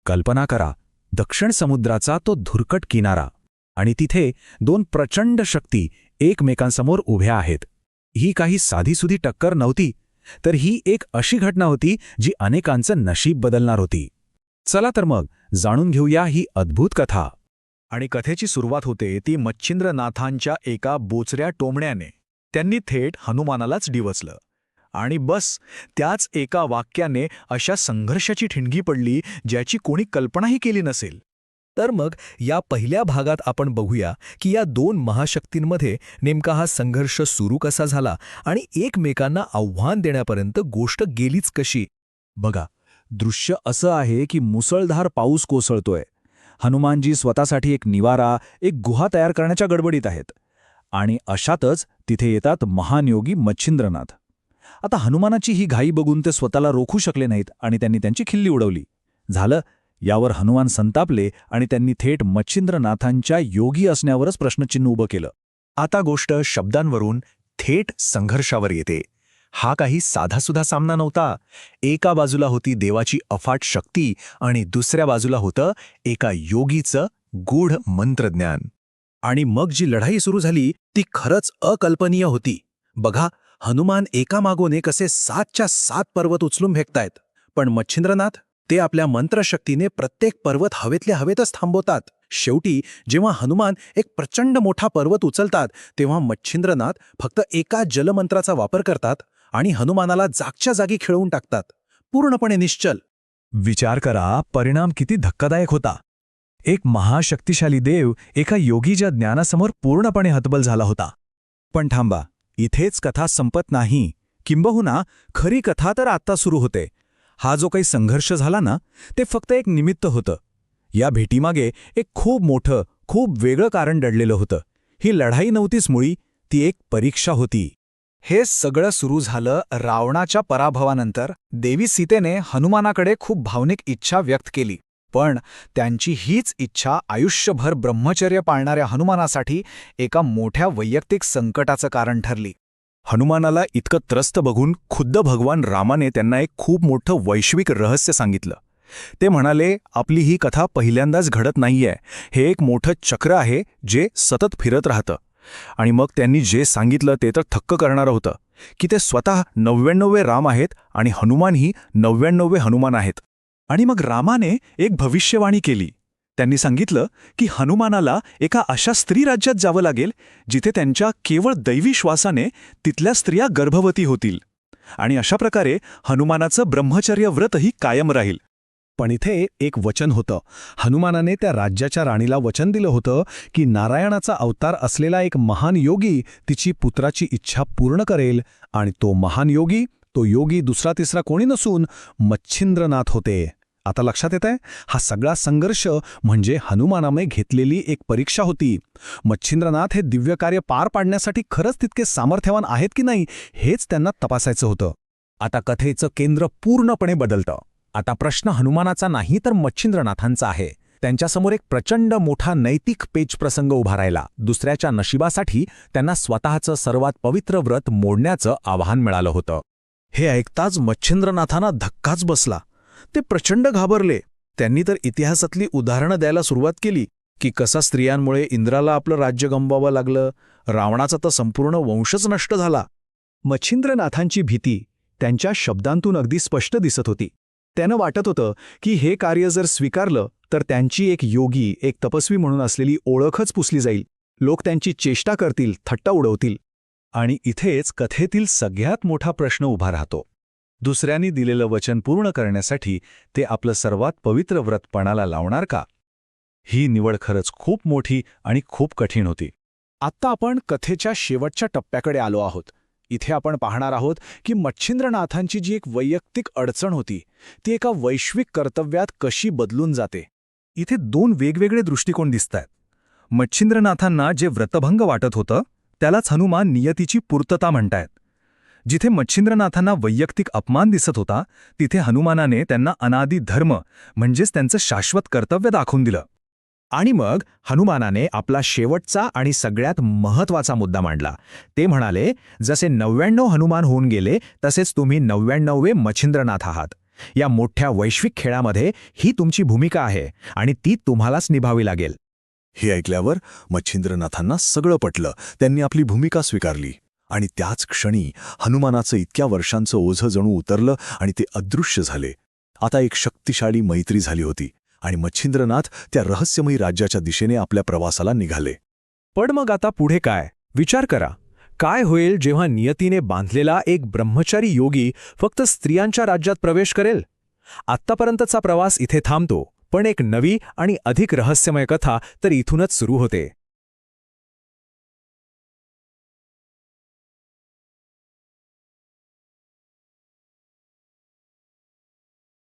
कल्पना करा, दक्षिण समुद्राचा तो धुरकट किनारा, आणि तिथे दोन प्रचंड शक्ती एकमेकांसमोर उभ्या आहेत. ही काही साधीसुधी टक्कर नव्हती, तर ही एक अशी घटना होती जी अनेकांचं नशीब बदलणार होती. चला तर मग जाणून घेऊया ही अद्भुत कथा. आणि कथेची सुरुवात होते ती मच्छिंद्रनाथांच्या एका बोचऱ्या टोमण्याने. त्यांनी थेट हनुमानालाच डिवचलं. आणि बस त्याच एका वाक्याने अशा संघर्षाची ठिणगी पडली ज्याची कोणी कल्पनाही केली नसेल. तर मग या पहिल्या भागात आपण बघूया की या दोन महाशक्तींमध्ये नेमका हा संघर्ष सुरू कसा झाला आणि एकमेकांना आव्हान देण्यापर्यंत गोष्ट गेलीच कशी. बघा, दृश्य असं आहे की मुसळधार पाऊस कोसळतोय. हनुमानजी स्वतःसाठी एक निवारा, एक गुहा तयार करण्याच्या गडबडीत आहेत. आणि अशातच तिथे येतात महान योगी मच्छिंद्रनाथ. आता हनुमानाची ही घाई बघून ते स्वतःला रोखू शकले नाहीत आणि त्यांनी त्यांची खिल्ली उडवली. झालं, यावर हनुमान संतापले आणि त्यांनी थेट मच्छिंद्रनाथांच्या योगी असण्यावरच प्रश्नचिन्ह उभं केलं. आता गोष्ट शब्दांवरून थेट संघर्षावर येते. हा काही साधासुधा सामना नव्हता. एका बाजूला होती देवाची अफाट शक्ती आणि दुसऱ्या बाजूला होतं एका योगीचं गूढ मंत्रज्ञान. आणि मग जी लढाई सुरू झाली ती खरंच अकल्पनीय होती. बघा, हनुमान एकामागोन एक असे 7च्या 7 पर्वत उचलून फेकतायत, पण मच्छिंद्रनाथ ते आपल्या मंत्रशक्तीने प्रत्येक पर्वत हवेतल्या हवेतच थांबवतात. शेवटी जेव्हा हनुमान एक प्रचंड मोठा पर्वत उचलतात तेव्हा मच्छिंद्रनाथ फक्त एका जलमंत्राचा वापर करतात आणि हनुमानाला जागच्या जागी खिळवून टाकतात, पूर्णपणे निश्चल. विचार करा, परिणाम किती धक्कादायक होता. एक महाशक्तिशाली देव एका योगीच्या ज्ञानासमोर पूर्णपणे हतबल झाला होता. पण थांबा, इथेच कथा संपत नाही. किंबहुना खरी कथा तर आत्ता सुरू होते. हा जो काही संघर्ष झाला ना, ते फक्त एक निमित्त होतं. या भेटीमागे एक खूप मोठं, खूप वेगळं कारण दडलेलं होतं. ही लढाई नव्हतीच मुळी, ती एक परीक्षा होती. हे सगळं सुरू झालं रावणाच्या पराभवानंतर. देवी सीतेने हनुमानाकडे खूप भावनिक इच्छा व्यक्त केली, पण त्यांची हीच इच्छा आयुष्यभर ब्रह्मचर्य पाळणाऱ्या हनुमानासाठी एका मोठ्या वैयक्तिक संकटाचं कारण ठरली. हनुमानाला इतकं त्रस्त बघून खुद्द भगवान रामाने त्यांना एक खूप मोठं वैश्विक रहस्य सांगितलं. ते म्हणाले, आपली ही कथा पहिल्यांदाच घडत नाहीये. हे एक मोठं चक्र आहे जे सतत फिरत राहतं. आणि मग त्यांनी जे सांगितलं ते तर थक्क करणारं होतं, की ते स्वतः 99 राम आहेत आणि हनुमानही 99 हनुमान आहेत. आणि मग रामाने एक भविष्यवाणी केली. त्यांनी सांगितलं की हनुमानाला एका अशा स्त्री राज्यात जावं लागेल जिथे त्यांच्या केवळ दैवी श्वासाने तिथल्या स्त्रिया गर्भवती होतील. आणि अशा प्रकारे हनुमानाचं ब्रह्मचर्य व्रतही कायम राहील. पण इथे एक वचन होतं. हनुमानाने त्या राज्याच्या राणीला वचन दिलं होतं की नारायणाचा अवतार असलेला एक महान योगी तिची पुत्राची इच्छा पूर्ण करेल. आणि तो महान योगी, तो योगी दुसरा तिसरा कोणी नसून मच्छिंद्रनाथ होते. आता लक्षात येतंय, हा सगळा संघर्ष म्हणजे हनुमानाने घेतलेली एक परीक्षा होती. मच्छिंद्रनाथ हे दिव्य कार्य पार पाडण्यासाठी खरंच तितके सामर्थ्यवान आहेत की नाही हेच त्यांना तपासायचं होतं. आता कथेचं केंद्र पूर्णपणे बदलतं. आता प्रश्न हनुमानाचा नाही तर मच्छिंद्रनाथांचा आहे. त्यांच्यासमोर एक प्रचंड मोठा नैतिक पेचप्रसंग उभा राहिला. दुसऱ्याच्या नशिबासाठी त्यांना स्वतःचं सर्वात पवित्र व्रत मोडण्याचं आव्हान मिळालं होतं. हे ऐकताच मच्छिंद्रनाथांना धक्काच बसला. ते प्रचंड घाबरले. त्यांनी तर इतिहासातली उदाहरणं द्यायला सुरुवात केली की कसा स्त्रियांमुळे इंद्राला आपलं राज्य गमवावं लागलं, रावणाचा तर संपूर्ण वंशच नष्ट झाला. मच्छिंद्रनाथांची भीती त्यांच्या शब्दांतून अगदी स्पष्ट दिसत होती. त्यानं वाटत होतं की हे कार्य जर स्वीकारलं तर त्यांची एक योगी, एक तपस्वी म्हणून असलेली ओळखच पुसली जाईल. लोक त्यांची चेष्टा करतील, थट्टा उडवतील. आणि इथेच कथेतील सगळ्यात मोठा प्रश्न उभा राहतो. दुसऱ्यांनी दिलेलं वचन पूर्ण करण्यासाठी ते आपलं सर्वात पवित्र व्रत पणाला लावणार का? ही निवड खरंच खूप मोठी आणि खूप कठीण होती. आत्ता आपण कथेच्या शेवटच्या टप्प्याकडे आलो आहोत. इथे आपण पाहणार आहोत की मच्छिंद्रनाथांची जी एक वैयक्तिक अडचण होती ती एका वैश्विक कर्तव्यात कशी बदलून जाते. इथे 2 वेगवेगळे दृष्टिकोन दिसतायत. मच्छिंद्रनाथांना जे व्रतभंग वाटत होतं त्यालाच हनुमान नियतीची पूर्तता म्हणतायत. जिथे मच्छिंद्रनाथांना वैयक्तिक अपमान दिसत होता तिथे हनुमानाने त्यांना अनादी धर्म म्हणजेच त्यांचं शाश्वत कर्तव्य दाखवून दिलं. आणि मग हनुमानाने आपला शेवटचा आणि सगळ्यात महत्त्वाचा मुद्दा मांडला. ते म्हणाले, जसे 99 हनुमान होऊन गेले तसेच तुम्ही 99वे मच्छिंद्रनाथ आहात. या मोठ्या वैश्विक खेळामध्ये ही तुमची भूमिका आहे आणि ती तुम्हालाच निभावी लागेल. हे ऐकल्यावर मच्छिंद्रनाथांना सगळं पटलं. त्यांनी आपली भूमिका स्वीकारली आणि त्याच क्षणी हनुमानाचं इतक्या वर्षांचं ओझं जणू उतरलं आणि ते अदृश्य झाले. आता एक शक्तिशाली मैत्री झाली होती आणि मच्छिंद्रनाथ त्या रहस्यमयी राज्याच्या दिशेने आपल्या प्रवासाला निघाले. पण मग आता पुढे काय? विचार करा. काय होईल जेव्हा नियतीने बांधलेला एक ब्रह्मचारी योगी फक्त स्त्रियांच्या राज्यात प्रवेश करेल? आत्तापर्यंतचा प्रवास इथे थांबतो, पण एक नवी आणि अधिक रहस्यमय कथा तर इथूनच सुरू होते.